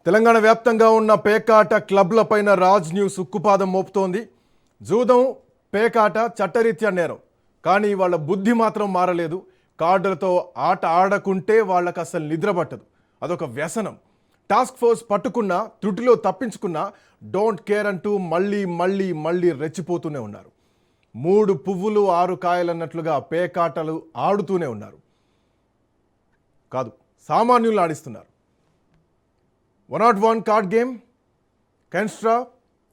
తెలంగాణ వ్యాప్తంగా ఉన్న పేకాట క్లబ్లపైన రాజ్ న్యూస్ ఉక్కుపాదం మోపుతోంది. జూదం పేకాట చట్టరీత్యా నేరం, కానీ వాళ్ళ బుద్ధి మాత్రం మారలేదు. కార్డులతో ఆట ఆడకుంటే వాళ్ళకి అసలు నిద్ర పట్టదు, అదొక వ్యసనం. టాస్క్ ఫోర్స్ పట్టుకున్నా, త్రుటిలో తప్పించుకున్నా డోంట్ కేర్ అంటూ మళ్ళీ మళ్ళీ మళ్ళీ రెచ్చిపోతూనే ఉన్నారు. 3 పువ్వులు 6 కాయలన్నట్లుగా పేకాటలు ఆడుతూనే ఉన్నారు. కాదు, సామాన్యులు ఆడిస్తున్నారు. 101 కార్డ్ గేమ్, కెన్స్ట్రా,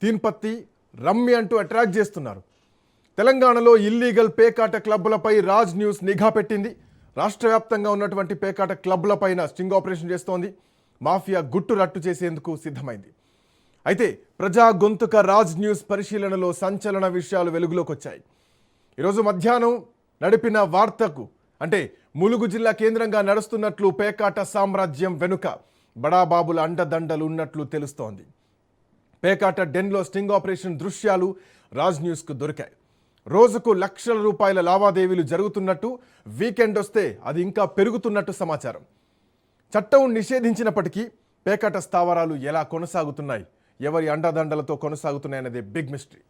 తీన్పత్తి, రమ్మి అంటూ అట్రాక్ట్ చేస్తున్నారు. తెలంగాణలో ఇల్లీగల్ పేకాట క్లబ్లపై రాజ్ న్యూస్ నిఘా పెట్టింది. రాష్ట్ర వ్యాప్తంగా ఉన్నటువంటి పేకాట క్లబ్లపైన స్టింగ్ ఆపరేషన్ చేస్తోంది. మాఫియా గుట్టు రట్టు చేసేందుకు సిద్ధమైంది. అయితే ప్రజా గొంతుక రాజ్ న్యూస్ పరిశీలనలో సంచలన విషయాలు వెలుగులోకి వచ్చాయి. ఈరోజు మధ్యాహ్నం నడిపిన వార్తకు, అంటే ములుగు జిల్లా కేంద్రంగా నడుస్తున్నట్లు పేకాట సామ్రాజ్యం వెనుక బడాబాబుల అండదండలు ఉన్నట్లు తెలుస్తోంది. పేకాట డెన్లో స్టింగ్ ఆపరేషన్ దృశ్యాలు రాజ్ న్యూస్కు దొరికాయి. రోజుకు లక్షల రూపాయల లావాదేవీలు జరుగుతున్నట్టు, వీకెండ్ వస్తే అది ఇంకా పెరుగుతున్నట్టు సమాచారం. చట్టం నిషేధించినప్పటికీ పేకాట స్థావరాలు ఎలా కొనసాగుతున్నాయి, ఎవరి అండదండలతో కొనసాగుతున్నాయనేదే బిగ్ మిస్టరీ.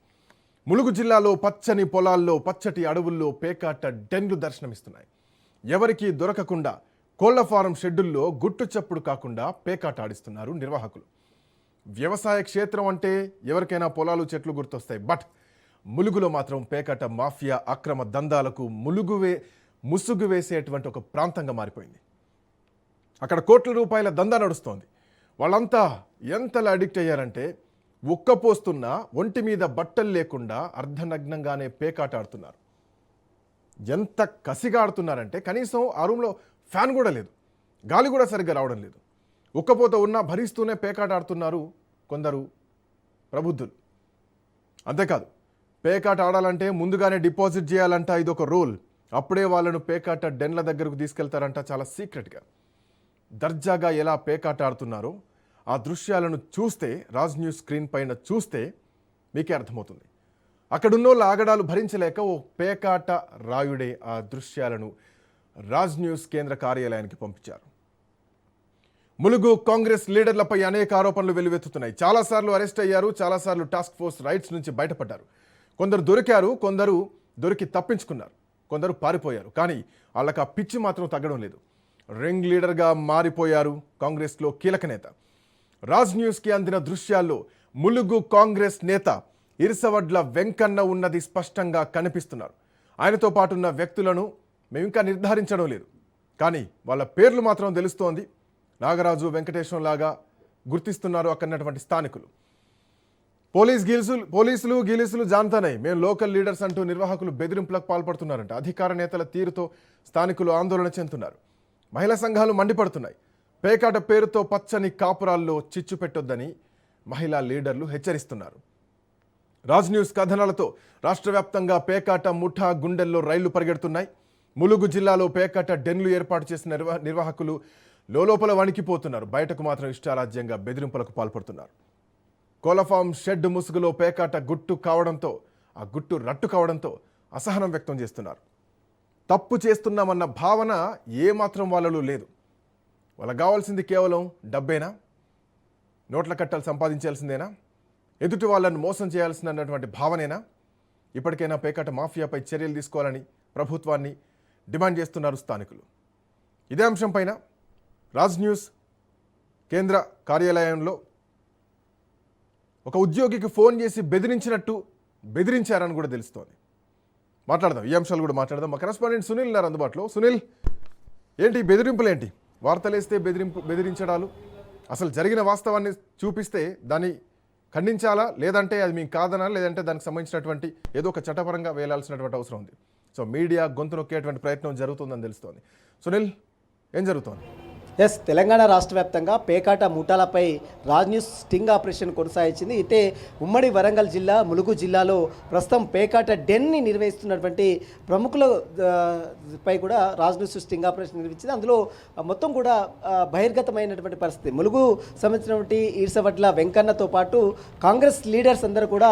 ములుగు జిల్లాలో పచ్చని పొలాల్లో, పచ్చటి అడవుల్లో పేకాట డెన్లు దర్శనమిస్తున్నాయి. ఎవరికీ దొరకకుండా కోళ్ల ఫారం షెడ్యూల్లో గుట్టు చప్పుడు కాకుండా పేకాట ఆడిస్తున్నారు నిర్వాహకులు. వ్యవసాయ క్షేత్రం అంటే ఎవరికైనా పొలాలు, చెట్లు గుర్తొస్తాయి. బట్ ములుగులో మాత్రం పేకాట మాఫియా అక్రమ దందాలకు ముసుగు వేసేటువంటి ఒక ప్రాంతంగా మారిపోయింది. అక్కడ కోట్ల రూపాయల దందా నడుస్తోంది. వాళ్ళంతా ఎంతలా అడిక్ట్ అయ్యారంటే, ఉక్కపోస్తున్నా ఒంటి మీద బట్టలు లేకుండా అర్ధనగ్నంగానే పేకాట ఆడుతున్నారు. ఎంత కసిగా ఆడుతున్నారంటే కనీసం ఆ రూమ్లో ఫ్యాన్ కూడా లేదు, గాలి కూడా సరిగ్గా రావడం లేదు. ఉక్కపోత ఉన్నా భరిస్తూనే పేకాట ఆడుతున్నారు కొందరు ప్రబుద్ధులు. అంతేకాదు, పేకాట ఆడాలంటే ముందుగానే డిపాజిట్ చేయాలంట, ఇదొక రూల్. అప్పుడే వాళ్ళను పేకాట డెన్ల దగ్గరకు తీసుకెళ్తారంట, చాలా సీక్రెట్గా. దర్జాగా ఎలా పేకాట ఆడుతున్నారో ఆ దృశ్యాలను చూస్తే, రాజ్ న్యూస్ స్క్రీన్ పైన చూస్తే మీకే అర్థమవుతుంది. అక్కడున్నోళ్ళ ఆగడాలు భరించలేక ఓ పేకాట రాయుడే ఆ దృశ్యాలను రాజ్ న్యూస్ కేంద్ర కార్యాలయానికి పంపించారు. ములుగు కాంగ్రెస్ లీడర్లపై అనేక ఆరోపణలు వెల్లువెత్తుతున్నాయి. చాలాసార్లు అరెస్ట్ అయ్యారు, చాలాసార్లు టాస్క్ ఫోర్స్ రైట్స్ నుంచి బయటపడ్డారు. కొందరు దొరికారు, కొందరు దొరికి తప్పించుకున్నారు, కొందరు పారిపోయారు. కానీ వాళ్ళకి ఆ పిచ్చి మాత్రం తగ్గడం లేదు. రింగ్ లీడర్గా మారిపోయారు కాంగ్రెస్లో కీలక నేత. రాజ్ న్యూస్కి అందిన దృశ్యాల్లో ములుగు కాంగ్రెస్ నేత ఇరుసవడ్ల వెంకన్న ఉన్నది స్పష్టంగా కనిపిస్తున్నారు. ఆయనతో పాటున్న వ్యక్తులను మేము ఇంకా నిర్ధారించడం లేదు, కానీ వాళ్ళ పేర్లు మాత్రం తెలుస్తోంది. నాగరాజు, వెంకటేశ్వరం లాగా గుర్తిస్తున్నారు అక్కడున్నటువంటి స్థానికులు. పోలీసులు గీలీసులు జాన్తానై మేము లోకల్ లీడర్స్ అంటూ నిర్వాహకులు బెదిరింపులకు పాల్పడుతున్నారంట. అధికార నేతల తీరుతో స్థానికులు ఆందోళన చెందుతున్నారు. మహిళా సంఘాలు మండిపడుతున్నాయి. పేకాట పేరుతో పచ్చని కాపురాల్లో చిచ్చు పెట్టొద్దని మహిళా లీడర్లు హెచ్చరిస్తున్నారు. రాజ్ న్యూస్ కథనాలతో రాష్ట్ర వ్యాప్తంగా పేకాట ముఠా గుండెల్లో రైళ్లు పరిగెడుతున్నాయి. ములుగు జిల్లాలో పేకాట డెన్లు ఏర్పాటు చేసిన నిర్వాహకులు లోపల వణికిపోతున్నారు. బయటకు మాత్రం ఇష్టారాజ్యంగా బెదిరింపులకు పాల్పడుతున్నారు. కోలఫామ్ షెడ్ ముసుగులో పేకాట గుట్టు రట్టు కావడంతో అసహనం వ్యక్తం చేస్తున్నారు. తప్పు చేస్తున్నామన్న భావన ఏమాత్రం వాళ్ళలో లేదు. వాళ్ళకి కావాల్సింది కేవలం డబ్బేనా, నోట్ల కట్టలు సంపాదించాల్సిందేనా, ఎదుటి వాళ్ళను మోసం చేయాల్సినటువంటి భావనేనా? ఇప్పటికైనా పేకాట మాఫియాపై చర్యలు తీసుకోవాలని ప్రభుత్వాన్ని డిమాండ్ చేస్తున్నారు స్థానికులు. ఇదే అంశంపైన రాజ్ న్యూస్ కేంద్ర కార్యాలయంలో ఒక ఉద్యోగికి ఫోన్ చేసి బెదిరించారని కూడా తెలుస్తోంది. మాట్లాడదాం, ఈ అంశాలు కూడా మాట్లాడదాం. మా కరెస్పాండెంట్ సునీల్ ఉన్నారు అందుబాటులో. సునీల్, ఏంటి బెదిరింపులు, ఏంటి వార్తలేస్తే బెదిరించడాలు? అసలు జరిగిన వాస్తవాన్ని చూపిస్తే దాన్ని ఖండించాలా, లేదంటే అది మీకు కాదనా, లేదంటే దానికి సంబంధించినటువంటి ఏదో ఒక చట్టపరంగా వేయాల్సినటువంటి అవసరం ఉంది. సో మీడియా గొంతు నొక్కేటువంటి ప్రయత్నం జరుగుతుందని తెలుస్తోంది. సునీల్, ఏం జరుగుతోంది? తెలంగాణ రాష్ట్ర వ్యాప్తంగా పేకాట ముఠాలపై రాజ్ న్యూస్ స్టింగ్ ఆపరేషన్ కొనసాగించింది. అయితే ఉమ్మడి వరంగల్ జిల్లా, ములుగు జిల్లాలో ప్రస్తుతం పేకాట డెన్ని నిర్వహిస్తున్నటువంటి ప్రముఖుల పై కూడా రాజ్ న్యూస్ స్టింగ్ ఆపరేషన్ నిర్వహించింది. అందులో మొత్తం కూడా బహిర్గతమైనటువంటి పరిస్థితి. ములుగు సంబంధించినటువంటి ఈర్సవడ్ల వెంకన్నతో పాటు కాంగ్రెస్ లీడర్స్ అందరూ కూడా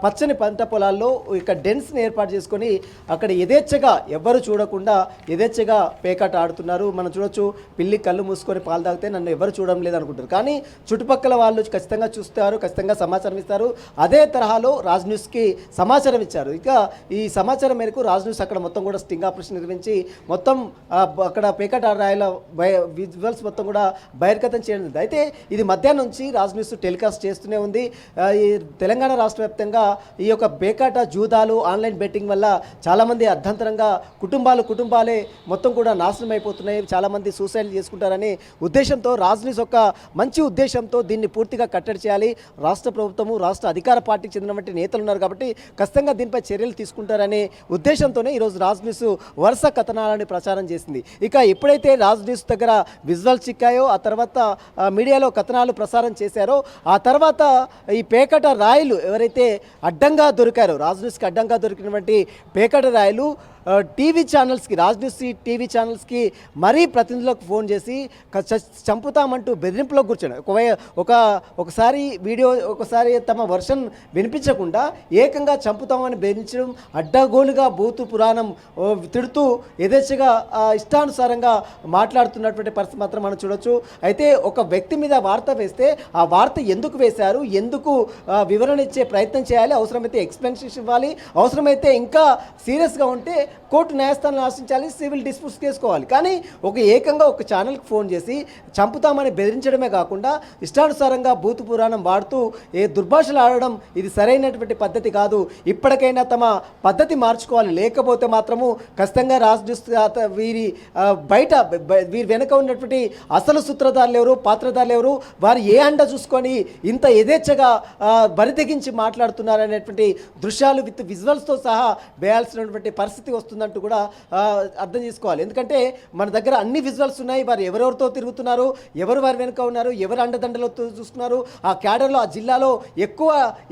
పచ్చని పంట పొలాల్లో ఇక డెన్స్ని ఏర్పాటు చేసుకొని అక్కడ యథేచ్ఛగా ఎవ్వరు చూడకుండా యథేచ్ఛగా పేకాట ఆడుతున్నారు. మనం చూడొచ్చు, పిల్లి కళ్ళు మూసుకొని పాలు తాగితే నన్ను ఎవరు చూడడం లేదు అనుకుంటారు. కానీ చుట్టుపక్కల వాళ్ళు ఖచ్చితంగా చూస్తారు, ఖచ్చితంగా సమాచారం ఇస్తారు. అదే తరహాలో రాజ్ న్యూస్కి సమాచారం ఇచ్చారు. ఇక ఈ సమాచారం మేరకు రాజ్ న్యూస్ అక్కడ మొత్తం కూడా స్టింగ్ ఆపరేషన్ నిర్వహించి మొత్తం అక్కడ పేకాట రాయల విజువల్స్ మొత్తం కూడా బహిర్గతం చేయడం. అయితే ఇది మధ్యాహ్నం నుంచి రాజ్ న్యూస్ టెలికాస్ట్ చేస్తూనే ఉంది. ఈ తెలంగాణ రాష్ట్ర వ్యాప్తంగా ఈ యొక్క పేకాట జూదాలు ఆన్లైన్ బెట్టింగ్ వల్ల చాలామంది అర్ధంతరంగా కుటుంబాలే మొత్తం కూడా నాశనం అయిపోతున్నాయి, చాలామంది సూసైడ్ చేసుకుంటారనే ఉద్దేశంతో రాజ్ న్యూస్ ఒక మంచి ఉద్దేశంతో దీన్ని పూర్తిగా కట్టడి చేయాలి. రాష్ట్ర ప్రభుత్వము రాష్ట్ర అధికార పార్టీకి చెందినటువంటి నేతలు ఉన్నారు కాబట్టి ఖచ్చితంగా దీనిపై చర్యలు తీసుకుంటారనే ఉద్దేశంతోనే ఈరోజు రాజ్ న్యూస్ వరుస కథనాలని ప్రచారం చేసింది. ఇక ఎప్పుడైతే రాజ్ న్యూస్ దగ్గర విజువల్స్ చిక్కాయో ఆ తర్వాత మీడియాలో కథనాలు ప్రసారం చేశారో ఆ తర్వాత ఈ పేకట రాయలు ఎవరైతే అడ్డంగా దొరికారో రాజ్ న్యూస్కి అడ్డంగా దొరికినటువంటి పేకట రాయలు టీవీ ఛానల్స్కి రాజ్ న్యూస్ టీవీ ఛానల్స్కి మరీ ప్రతినిధులకు ఫోన్ చేసి చంపుతామంటూ బెదిరింపులోకి కూర్చొని ఒకసారి వీడియో ఒకసారి తమ వర్షన్ వినిపించకుండా ఏకంగా చంపుతామని బెదిరించడం, అడ్డగోలుగా బూతు పురాణం తిడుతూ యథేచ్ఛగా ఇష్టానుసారంగా మాట్లాడుతున్నటువంటి పరిస్థితి మాత్రం మనం చూడొచ్చు. అయితే ఒక వ్యక్తి మీద వార్త వేస్తే ఆ వార్త ఎందుకు వేశారు, ఎందుకు వివరణ ఇచ్చే ప్రయత్నం చేయాలి, అవసరమైతే ఎక్స్ప్లెనేషన్ ఇవ్వాలి, అవసరమైతే ఇంకా సీరియస్గా ఉంటే కోర్టు న్యాయస్థానాన్ని ఆశించాలి, సివిల్ డిస్ప్యూట్స్ చేసుకోవాలి. కానీ ఏకంగా ఒక ఛానల్కి ఫోన్ చేసి చంపుతామని బెదిరించడమే కాకుండా ఇష్టానుసారంగా బూతు పురాణం వాడుతూ దుర్భాషలు ఆడడం ఇది సరైనటువంటి పద్ధతి కాదు. ఇప్పటికైనా తమ పద్ధతి మార్చుకోవాలి, లేకపోతే మాత్రము ఖచ్చితంగా రాజ్ న్యూస్ వీరి వెనక ఉన్నటువంటి అసలు సూత్రధారులు ఎవరు, పాత్రధారులు ఎవరు, వారు ఏ అండ చూసుకొని ఇంత యథేచ్ఛగా బరితెగించి మాట్లాడుతున్నారనేటువంటి దృశ్యాలు విత్ విజువల్స్తో సహా వేయాల్సినటువంటి పరిస్థితి వస్తుందంటూ కూడా అర్థం చేసుకోవాలి. ఎందుకంటే మన దగ్గర అన్ని విజువల్స్ ఉన్నాయి, వారు ఎవరెవరితో తిరుగుతున్నారు, ఎవరు వారి వెనుక ఉన్నారు, ఎవరు అండదండలతో చూస్తున్నారు, ఆ క్యాడర్లో ఆ జిల్లాలో ఎక్కువ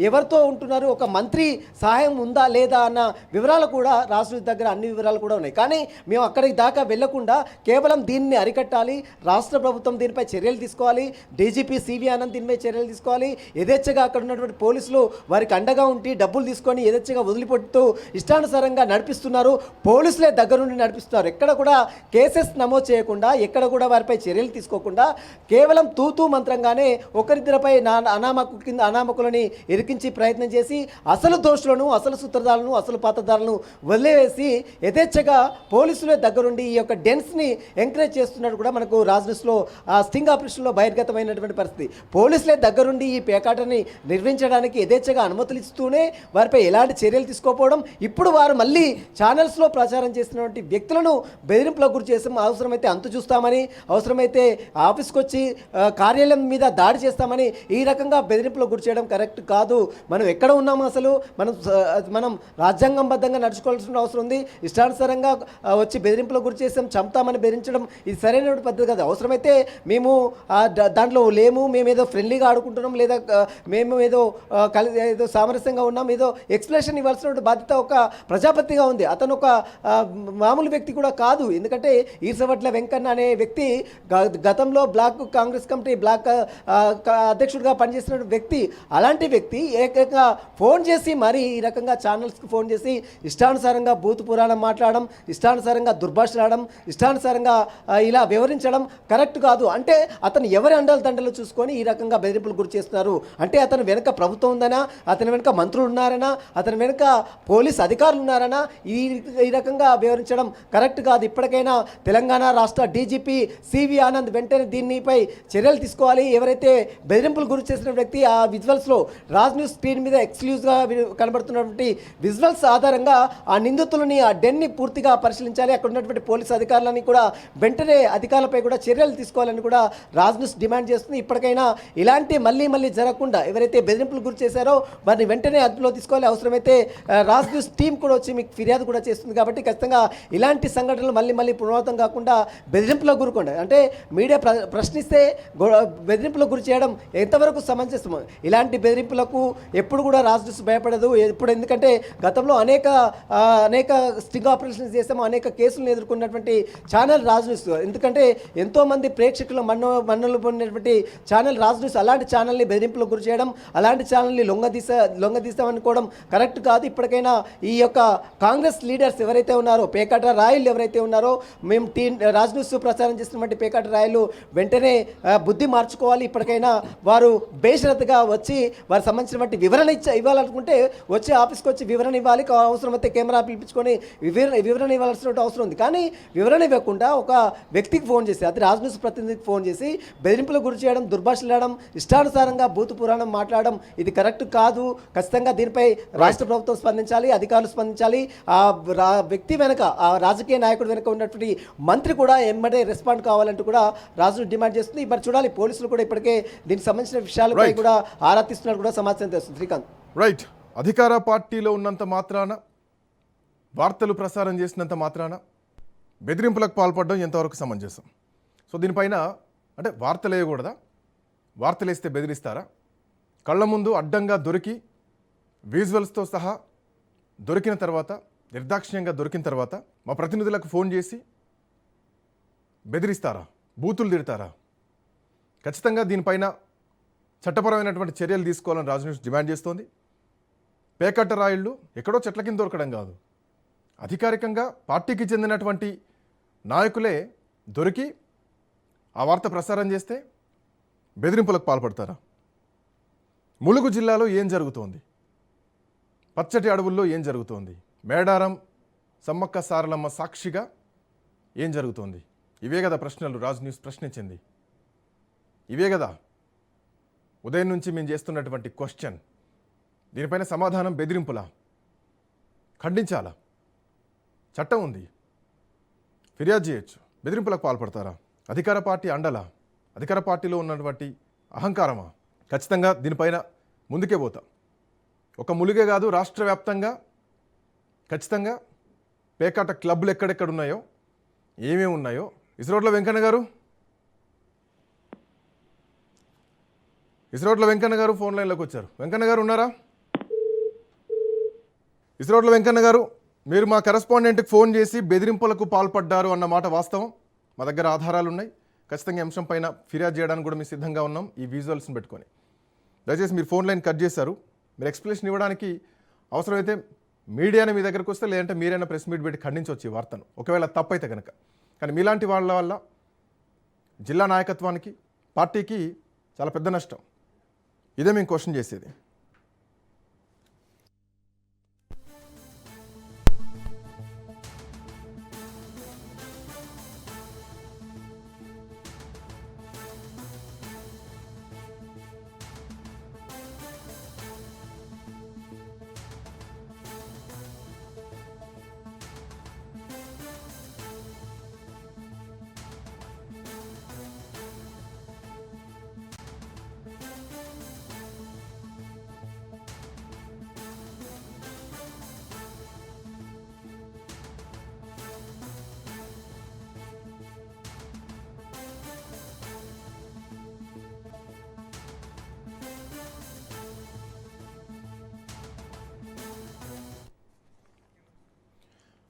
ఎవరితో ఉంటున్నారు, ఒక మంత్రి సహాయం ఉందా లేదా అన్న వివరాలు కూడా రాష్ట్ర దగ్గర అన్ని వివరాలు కూడా ఉన్నాయి. కానీ మేము అక్కడికి దాకా వెళ్లకుండా కేవలం దీన్ని అరికట్టాలి, రాష్ట్ర ప్రభుత్వం దీనిపై చర్యలు తీసుకోవాలి, డీజీపీ సివి ఆనంద్ దీనిపై చర్యలు తీసుకోవాలి, యథేచ్ఛగా అక్కడ ఉన్నటువంటి పోలీసులు వారికి అండగా ఉండి డబ్బులు తీసుకొని యథేచ్ఛగా వదిలిపెడుతూ ఇష్టానుసారంగా నడిపిస్తున్నారు, పోలీసులే దగ్గరుండి నడిపిస్తున్నారు. ఎక్కడ కూడా కేసెస్ నమోదు చేయకుండా, ఎక్కడ కూడా వారిపై చర్యలు తీసుకోకుండా కేవలం తూతూ మంత్రంగానే ఒకరిద్దరిపై అనామకులని ఇరికించి ప్రయత్నం చేసి అసలు దోషులను, అసలు సూత్రధారులను, అసలు పాత్రధారులను వదిలేవేసి యథేచ్ఛగా పోలీసులే దగ్గరుండి ఈ యొక్క డెన్స్ని ఎంకరేజ్ చేస్తున్నట్టు కూడా మనకు రాజ్ న్యూస్లో స్టింగ్ ఆపరేషన్లో బహిర్గతమైనటువంటి పరిస్థితి. పోలీసులే దగ్గరుండి ఈ పేకాటని నిర్వహించడానికి యథేచ్ఛగా అనుమతులు ఇస్తూనే వారిపై ఎలాంటి చర్యలు తీసుకోకపోవడం, ఇప్పుడు వారు మళ్ళీ ఛానల్స్లో ప్రచారం చేస్తున్నటువంటి వ్యక్తులను బెదిరింపులకు గురి చేసాం, అవసరమైతే అంతు చూస్తామని, అవసరమైతే ఆఫీస్కి వచ్చి కార్యాలయం మీద దాడి చేస్తామని ఈ రకంగా బెదిరింపులకు గురి చేయడం కరెక్ట్ కాదు. మనం ఎక్కడ ఉన్నాము, అసలు మనం రాజ్యాంగంబద్ధంగా నడుచుకోవాల్సిన అవసరం ఉంది. ఇష్టానుసారంగా వచ్చి బెదిరింపులకు గురి చేసాం, చంపుతామని బెదిరించడం ఇది సరైన పద్ధతి కాదు. అవసరమైతే మేము దాంట్లో లేము, మేమేదో ఫ్రెండ్లీగా ఆడుకుంటున్నాం, లేదా మేము ఏదో సామరస్యంగా ఉన్నాం, ఏదో ఎక్స్ప్లెనేషన్ ఇవ్వాల్సిన బాధ్యత ఒక ప్రజాపతిగా ఉంది. అతను ఒక మామూలు వ్యక్తి కూడా కాదు. ఎందుకంటే ఈర్సవట్ల వెంకన్న అనే వ్యక్తి గతంలో బ్లాక్ కాంగ్రెస్ కమిటీ బ్లాక్ అధ్యక్షుడిగా పనిచేసిన వ్యక్తి. అలాంటి వ్యక్తి ఏకంగా ఫోన్ చేసి మరి ఈ రకంగా ఛానల్స్కి ఫోన్ చేసి ఇష్టానుసారంగా బూతు పురాణం మాట్లాడడం, ఇష్టానుసారంగా దుర్భాషలాడడం, ఇష్టానుసారంగా ఇలా వివరించడం కరెక్ట్ కాదు. అంటే అతను ఎవరి అండల దండలు చూసుకొని ఈ రకంగా బెదిరింపులు గురి చేస్తున్నారు అంటే అతను వెనుక ప్రభుత్వం ఉందనా, అతని వెనుక మంత్రులు ఉన్నారనా, అతని వెనుక పోలీస్ అధికారులు ఉన్నారనా, ఈ రకంగా వివరించడం కరెక్ట్ కాదు. ఇప్పటికైనా తెలంగాణ రాష్ట్ర డీజీపీ సివి ఆనంద్ వెంటనే దీనిపై చర్యలు తీసుకోవాలి. ఎవరైతే బెదిరింపులు గురి చేసిన వ్యక్తి ఆ విజువల్స్లో రాజ్ న్యూస్ స్క్రీన్ మీద ఎక్స్క్లూజివ్గా కనబడుతున్నటువంటి విజువల్స్ ఆధారంగా ఆ నిందితులని ఆ డెన్ని పూర్తిగా పరిశీలించాలి. అక్కడ ఉన్నటువంటి పోలీసు అధికారులని కూడా వెంటనే అధికారులపై కూడా చర్యలు తీసుకోవాలని కూడా రాజ్ న్యూస్ డిమాండ్ చేస్తుంది. ఇప్పటికైనా ఇలాంటి మళ్ళీ జరగకుండా ఎవరైతే బెదిరింపులు గురి చేశారో వారిని వెంటనే అదుపులో తీసుకోవాలి. అవసరమైతే రాజ్ న్యూస్ టీం కూడా వచ్చి మీకు ఫిర్యాదు కూడా చేస్తుంది. కాబట్టి ఖచ్చితంగా ఇలాంటి సంఘటనలు మళ్ళీ పునరావృతం కాకుండా బెదిరింపులకు గురికుండా, అంటే మీడియా ప్రశ్నిస్తే బెదిరింపులకు గురి చేయడం ఎంతవరకు సమంజసము? ఇలాంటి బెదిరింపులకు ఎప్పుడు కూడా రాజ్ న్యూస్ భయపడదు. ఎప్పుడు ఎందుకంటే గతంలో అనేక స్టింగ్ ఆపరేషన్స్ చేసాము, అనేక కేసులను ఎదుర్కొన్నటువంటి ఛానల్ రాజ్ న్యూస్. ఎందుకంటే ఎంతోమంది ప్రేక్షకులు మన్నలు పొందినటువంటి ఛానల్ రాజ్ న్యూస్. అలాంటి ఛానల్ని బెదిరింపులకు గురి చేయడం, అలాంటి ఛానల్ని లొంగదీస్తామనుకోవడం కరెక్ట్ కాదు. ఇప్పటికైనా ఈ యొక్క కాంగ్రెస్ లీడర్ లీడర్స్ ఎవరైతే ఉన్నారో, పేకాట రాయలు ఎవరైతే ఉన్నారో, మేము రాజ్ న్యూస్ ప్రచారం చేస్తున్నటువంటి పేకాట రాయలు వెంటనే బుద్ధి మార్చుకోవాలి. ఇప్పటికైనా వారు బేషరతుగా వచ్చి వారికి సంబంధించినటువంటి వివరణ ఇవ్వాలనుకుంటే వచ్చి ఆఫీస్కి వచ్చి వివరణ ఇవ్వాలి. అవసరమైతే కెమెరా పిలిపించుకొని వివరణ ఇవ్వాల్సిన అవసరం ఉంది. కానీ వివరణ ఇవ్వకుండా ఒక వ్యక్తికి ఫోన్ చేసి, అది రాజ్ న్యూస్ ప్రతినిధికి ఫోన్ చేసి బెదిరింపులకు గురి చేయడం, దుర్భాషలాడడం, ఇష్టానుసారంగా భూతు పురాణం మాట్లాడడం ఇది కరెక్ట్ కాదు. ఖచ్చితంగా దీనిపై రాష్ట్ర ప్రభుత్వం స్పందించాలి, అధికారులు స్పందించాలి. ఆ వ్యక్తి వెనక, ఆ రాజకీయ నాయకుడు వెనక ఉన్నటువంటి మంత్రి కూడా ఎమ్మటే రెస్పాండ్ కావాలంటూ కూడా రాజు డిమాండ్ చేస్తుంది. మరి చూడాలి, పోలీసులు కూడా ఇప్పటికే దీనికి సంబంధించిన విషయాలపై కూడా ఆరా తీస్తున్నట్టు కూడా సమాచారం తెలుస్తుంది. శ్రీకాంత్, రైట్. అధికార పార్టీలో ఉన్నంత మాత్రాన, వార్తలు ప్రసారం చేసినంత మాత్రాన బెదిరింపులకు పాల్పడడం ఎంతవరకు సమంజసం? సో దీనిపైన అంటే వార్తలు వేయకూడదా? వార్తలు వేస్తే బెదిరిస్తారా? కళ్ళ ముందు అడ్డంగా దొరికి విజువల్స్తో సహా దొరికిన తర్వాత, నిర్దాక్షిణ్యంగా దొరికిన తర్వాత మా ప్రతినిధులకు ఫోన్ చేసి బెదిరిస్తారా? బూతులు తిడతారా? ఖచ్చితంగా దీనిపైన చట్టపరమైనటువంటి చర్యలు తీసుకోవాలని రాజ్ న్యూస్ డిమాండ్ చేస్తోంది. పేకట్ట రాయుళ్ళు ఎక్కడో చెట్ల కింద దొరకడం కాదు, అధికారికంగా పార్టీకి చెందినటువంటి నాయకులే దొరికి ఆ వార్త ప్రసారం చేస్తే బెదిరింపులకు పాల్పడతారా? ములుగు జిల్లాలో ఏం జరుగుతోంది? పచ్చటి అడవుల్లో ఏం జరుగుతోంది? మేడారం సమ్మక్క సారలమ్మ సాక్షిగా ఏం జరుగుతోంది? ఇవే కదా ప్రశ్నలు రాజ్ న్యూస్ ప్రశ్నించింది. ఇవే కదా ఉదయం నుంచి మేము చేస్తున్నటువంటి క్వశ్చన్. దీనిపైన సమాధానం బెదిరింపులా? ఖండించాలా? చట్టం ఉంది, ఫిర్యాదు చేయొచ్చు. బెదిరింపులకు పాల్పడతారా? అధికార పార్టీ అండలా? అధికార పార్టీలో ఉన్నటువంటి అహంకారమా? ఖచ్చితంగా దీనిపైన ముందుకే పోతాం. ఒక ములుగే కాదు, రాష్ట్ర వ్యాప్తంగా ఖచ్చితంగా పేకాట క్లబ్లు ఎక్కడెక్కడ ఉన్నాయో, ఏమేమి ఉన్నాయో. ఇస్రోడ్ల వెంకన్న గారు ఫోన్ లైన్లోకి వచ్చారు. వెంకన్న గారు ఉన్నారా? ఇస్రోడ్ల వెంకన్న గారు, మీరు మా కరెస్పాండెంట్కి ఫోన్ చేసి బెదిరింపులకు పాల్పడ్డారు అన్న మాట వాస్తవం. మా దగ్గర ఆధారాలు ఉన్నాయి. ఖచ్చితంగా అంశం పైన ఫిర్యాదు చేయడానికి కూడా మేము సిద్ధంగా ఉన్నాం, ఈ విజువల్స్ని పెట్టుకొని. దయచేసి మీరు ఫోన్ లైన్ కట్ చేశారు. మీరు ఎక్స్ప్లెనేషన్ ఇవ్వడానికి అవసరమైతే మీడియాని మీ దగ్గరకు వస్తే, లేదంటే మీరైనా ప్రెస్ మీట్ పెట్టి ఖండించవచ్చు ఈ వార్తను, ఒకవేళ తప్పైతే కనుక. కానీ మీలాంటి వాళ్ళ వల్ల జిల్లా నాయకత్వానికి, పార్టీకి చాలా పెద్ద నష్టం. ఇదే మేము క్వశ్చన్ చేసేది.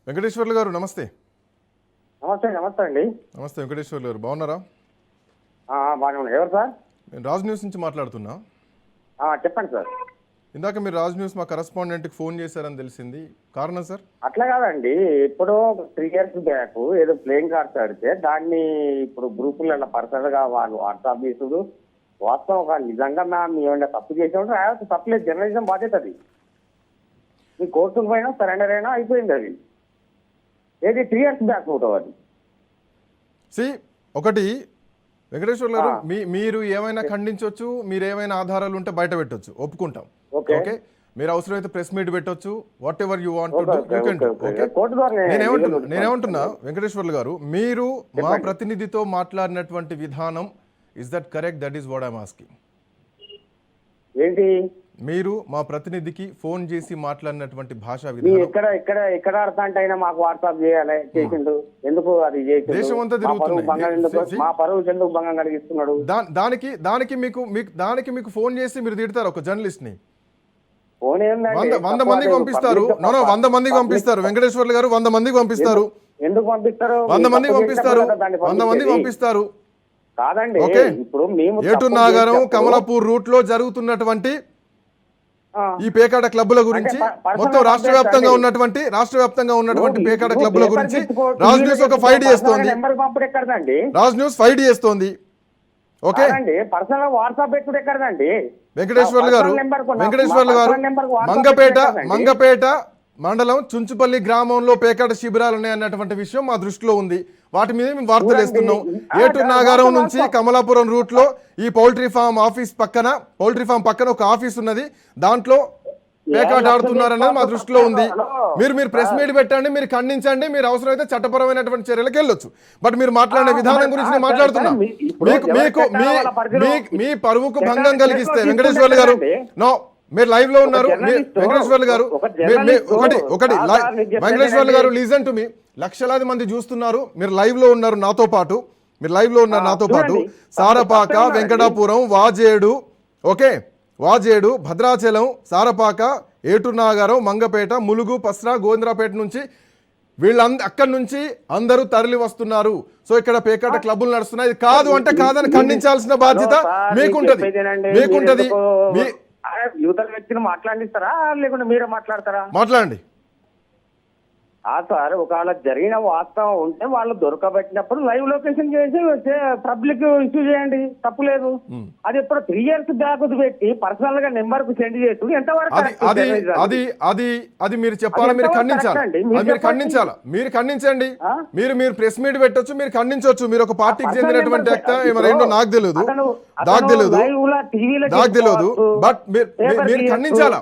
వెంకటేశ్వర్లు గారు నమస్తే. నమస్తే అండి. నమస్తే వెంకటేశ్వర్లు గారు, బాగున్నారా? బాగా ఉన్నాయి. ఎవరు సార్? నేను రాజ్ న్యూస్ నుంచి మాట్లాడుతున్నా. చెప్పండి సార్. ఇందాక మీరు రాజ్ న్యూస్ మా కరెస్పాండెంట్కి ఫోన్ చేశారని తెలిసింది, కారణం సార్? అట్లా కాదండి, ఇప్పుడు 3 years బ్యాక్ ఏదో ప్లేయింగ్ కార్డ్స్ ఆడితే దాన్ని ఇప్పుడు గ్రూపులలో పర్సనల్గా వాళ్ళు వాట్సాప్ చేసుడు వాస్తవం ఒక నిజంగా మేము ఏమైనా తప్పు చేసినప్పుడు రాయవచ్చు, తప్పులేదు. జర్నలిజం బాధ్యత అది. మీ కోర్టుకు పోయినా సరెండర్ అయినా అయిపోయింది. అది ఏది 3 years బ్యాక్ ఫోటో అది. ఒకటి వెంకటేశ్వర్లు గారు, మీరు ఏమైనా ఖండించవచ్చు, మీరు ఏమైనా ఆధారాలు ఉంటే బయట పెట్టొచ్చు, ఒప్పుకుంటాం. ఓకే, మీరు అవసరమైతే ప్రెస్ మీట్ పెట్టొచ్చు, what ever you want to do you can do. Okay, నేనేమంటున్నా వెంకటేశ్వర్లు గారు, మీరు మా ప్రతినిధితో మాట్లాడినటువంటి విధానం, is that correct? That is what I'm asking. ఏంటి మీరు మా ప్రతినిధికి ఫోన్ చేసి మాట్లాడినటువంటి భాషా విధానం ఎక్కడ అర్థం అయినా మాకు వాట్సాప్ చేయాలి చేసిండు ఎందుకు? అది దేశం అంతా తిరుగుతుంది, మా పరువు ఎందుకు భంగం కలిగిస్తున్నాడు? దానికి మీకు ఫోన్ చేసి మీరు తిడతారు ఒక జర్నలిస్ట్ ని? ఫోన్ 100 మందికి పంపిస్తారు. 100 మందికి పంపిస్తారు వెంకటేశ్వర్లు గారు, 100 మందికి పంపిస్తారు. ఎందుకు పంపిస్తారు? 100 మందికి పంపిస్తారు. 100 మందికి పంపిస్తారు. కాదండి, ఇప్పుడు మేము ఏటు నాగరం కమలాపూర్ రూట్ లో జరుగుతున్నటువంటి ఈ పేకాట క్లబ్బుల గురించి మొత్తం రాష్ట్ర వ్యాప్తంగా ఉన్నటువంటి పేకాట క్లబ్బుల గురించి రాజ్ న్యూస్ ఒక ఫైట్ చేస్తోంది. నెంబర్ పంపుడు ఎక్కడదండి? రాజ్ న్యూస్ ఫైట్ చేస్తోంది. ఓకే, పర్సనల్ వాట్సాప్ పెట్టుడు ఎక్కడదండి? వెంకటేశ్వర్లు గారు మంగపేట మండలం చుంచుపల్లి గ్రామంలో పేకాట శిబిరాలు ఉన్నాయన్నటువంటి విషయం మా దృష్టిలో ఉంది. వాటి మీద మేము వార్తలు వేస్తున్నాం. ఏటూరు నాగారం నుంచి కమలాపురం రూట్ లో ఈ పౌల్ట్రీ ఫామ్ పక్కన ఒక ఆఫీస్ ఉన్నది. దాంట్లో పేకాట ఆడుతున్నారన్నది మా దృష్టిలో ఉంది. మీరు ప్రెస్ మీట్ పెట్టండి, మీరు ఖండించండి, మీరు అవసరమైతే చట్టపరమైనటువంటి చర్యలకు వెళ్ళొచ్చు. బట్ మీరు మాట్లాడే విధానం గురించి నేను మాట్లాడుతున్నా. మీ పరువుకు భంగం కలిగిస్తే వెంకటేశ్వర్లు గారు నో, మీరు లైవ్ లో ఉన్నారు. వెంకటేశ్వర్లు గారు వెంకటేశ్వర్లు గారు లిజన్ టు మీ. లక్షలాది మంది చూస్తున్నారు. మీరు లైవ్ లో ఉన్నారు నాతో పాటు. సారపాక, వెంకటాపురం, వాజేడు, భద్రాచలం, సారపాక, ఏటూరు నాగారం, మంగపేట, ములుగు, పస్రా, గోవిందరాపేట నుంచి అక్కడి నుంచి అందరూ తరలి వస్తున్నారు. సో ఇక్కడ పేకాట క్లబ్బులు నడుస్తున్నాయి. ఇది కాదు అంటే కాదని ఖండించాల్సిన బాధ్యత మీకుంటది. యువతల వ్యక్తిని మాట్లాడిస్తారా లేకుంటే మీరే మాట్లాడతారా? మాట్లాడండి. సార్, ఒకవేళ జరిగిన వాస్తవం ఉంటే వాళ్ళు దొరకబెట్టినప్పుడు లైవ్ లొకేషన్ చేసి పబ్లిక్ ఇష్యూ చేయండి, తప్పులేదు. అది ఎప్పుడు 3 years బ్యాక్ పెట్టి పర్సనల్ గా నెంబర్ కు సెండ్ చేసి ఎంతవరకు అది మీరు చెప్పాలా? మీరు ఖండించండి. మీరు ప్రెస్ మీట్ పెట్టొచ్చు, మీరు ఖండించవచ్చు. మీరు ఒక పార్టీకి చెందినటువంటి ఏంటో నాకు తెలియదు. బట్ మీరు ఖండించాలా?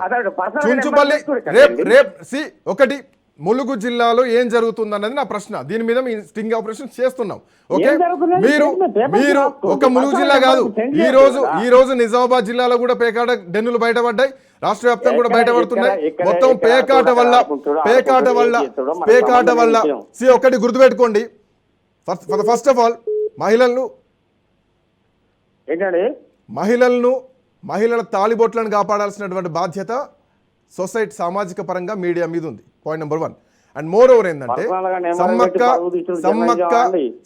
చుంచుపల్లి ఒకటి ములుగు జిల్లాలో ఏం జరుగుతుందన్నది నా ప్రశ్న. దీని మీద మీ స్టింగ్ ఆపరేషన్ చేస్తున్నాం. ఓకే, మీరు ఒక ములుగు జిల్లా కాదు, ఈ రోజు నిజామాబాద్ జిల్లాలో కూడా పేకాట డెన్నులు బయటపడ్డాయి. రాష్ట్ర వ్యాప్తంగా కూడా బయటపడుతున్నాయి. మొత్తం పేకాట వల్ల ఒకటి గుర్తుపెట్టుకోండి. ఫస్ట్ ఆఫ్ ఆల్ మహిళల తాళిబొట్లను కాపాడాల్సినటువంటి బాధ్యత సొసైటీ సామాజిక పరంగా మీడియా మీద ఉంది. Point number 1. And more over ఏంటంటే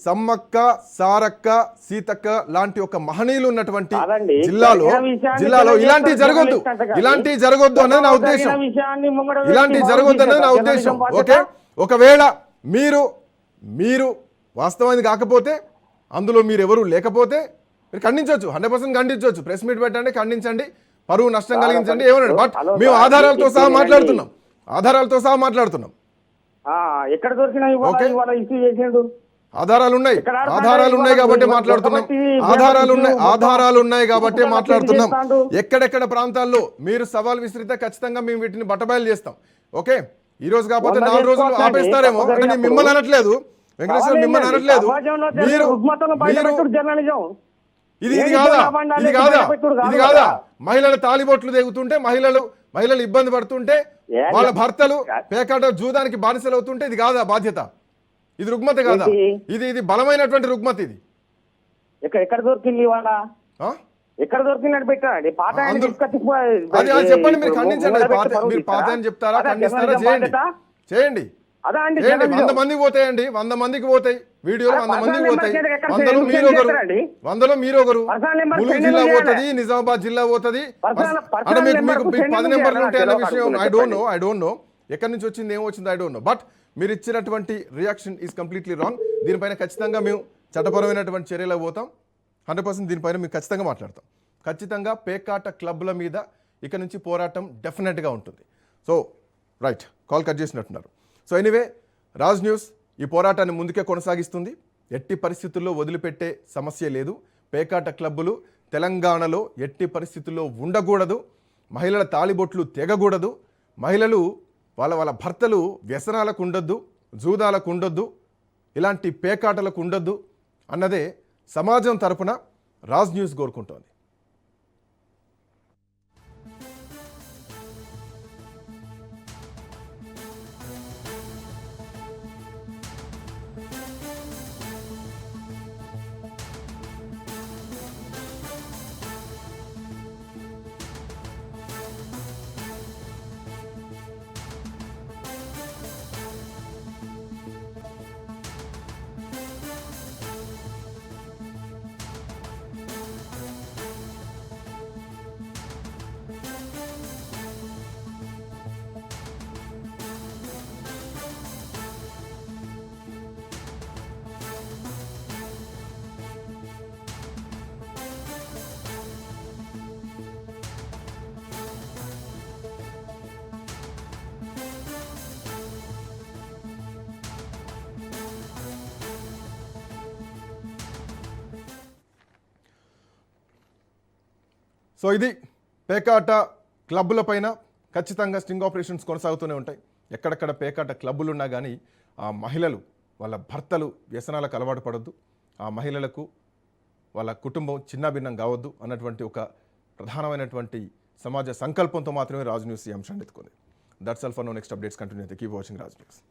సమ్మక్క, సారక్క, సీతక్క లాంటి ఒక మహనీయులు ఉన్నటువంటి జిల్లాలో ఇలాంటివి జరగొద్దు అన్నది నా ఉద్దేశం. ఓకే, ఒకవేళ మీరు వాస్తవానికి కాకపోతే, అందులో మీరెవరు లేకపోతే మీరు ఖండించవచ్చు, 100% ఖండించవచ్చు. ప్రెస్ మీట్ పెట్టండి, ఖండించండి, పరువు నష్టం కలిగించండి, ఏమన్నాడు. బట్ మేము ఆధారాలతో సహా మాట్లాడుతున్నాం. ఎక్కడ దొరికినాయి? ఆధారాలు ఉన్నాయి కాబట్టి మాట్లాడుతున్నాం. ఎక్కడెక్కడ ప్రాంతాల్లో మీరు సవాల్ విసిరితే ఖచ్చితంగా మేము వీటిని బట్టబయలు చేస్తాం. ఓకే, ఈ రోజు కాకపోతే 4 రోజులు ఆపేస్తారేమో. అంటే నేను మిమ్మల్ని అనట్లేదు, వెంకటేశ్వర మిమ్మల్ని అనట్లేదు. ఇది కాదా మహిళల తాలిబొట్లు తెగుతుంటే, మహిళలు ఇబ్బంది పడుతుంటే, వాళ్ళ భర్తలు పేకాట జూదానికి బానిసలు అవుతుంటే ఇది కాదా బాధ్యత? ఇది రుగ్మత కాదా? ఇది బలమైనటువంటి రుగ్మత. ఇది ఎక్కడ దొరికింది? ఎక్కడ దొరికిందని పెట్టండి. చెప్పండి, మీరు ఖండించండి. మీరు పాత అని చెప్తారా, ఖండిస్తారా? చేయండి. 100 మందికి పోతాయండి, 100 మందికి పోతాయి వీడియోలు, 100 మందికి పోతాయి. 100లో మీరొకరు. ములుగు జిల్లా పోతుంది, నిజామాబాద్ జిల్లా పోతుంది. మీకు 10 నెంబర్లు ఉంటాయన్న విషయం ఐ డోంట్ నో. ఎక్కడి నుంచి వచ్చింది, ఏమొచ్చింది ఐ డోంట్ నో. బట్ మీరు ఇచ్చినటువంటి రియాక్షన్ ఈజ్ కంప్లీట్లీ రాంగ్. దీనిపైన ఖచ్చితంగా మేము చట్టపరమైనటువంటి చర్యలకు పోతాం. 100% దీనిపైన మేము ఖచ్చితంగా మాట్లాడతాం. ఖచ్చితంగా పేకాట క్లబ్ల మీద ఇక నుంచి పోరాటం డెఫినెట్గా ఉంటుంది. సో రైట్, కాల్ కట్ చేసినట్టున్నారు. సో ఎనీవే, రాజ్ న్యూస్ ఈ పోరాటాన్ని ముందుకే కొనసాగిస్తుంది. ఎట్టి పరిస్థితుల్లో వదిలిపెట్టే సమస్య లేదు. పేకాట క్లబ్బులు తెలంగాణలో ఎట్టి పరిస్థితుల్లో ఉండకూడదు. మహిళల తాళిబొట్లు తెగకూడదు. మహిళలు వాళ్ళ భర్తలు వ్యసనాలకు ఉండొద్దు, జూదాలకు ఉండొద్దు, ఇలాంటి పేకాటలకు ఉండొద్దు అన్నదే సమాజం తరపున రాజ్ న్యూస్ కోరుకుంటోంది. సో ఇది పేకాట క్లబ్బుల పైన ఖచ్చితంగా స్టింగ్ ఆపరేషన్స్ కొనసాగుతూనే ఉంటాయి. ఎక్కడెక్కడ పేకాట క్లబ్బులు ఉన్నా కానీ ఆ మహిళలు వాళ్ళ భర్తలు వ్యసనాలకు అలవాటు పడొద్దు, ఆ మహిళలకు వాళ్ళ కుటుంబం చిన్నాభిన్నం కావద్దు అన్నటువంటి ఒక ప్రధానమైనటువంటి సమాజ సంకల్పంతో మాత్రమే రాజ్ న్యూస్ ఈ అంశాన్ని ఎత్తుకుంది. That's all for now. Next updates continue. Keep watching Raj news.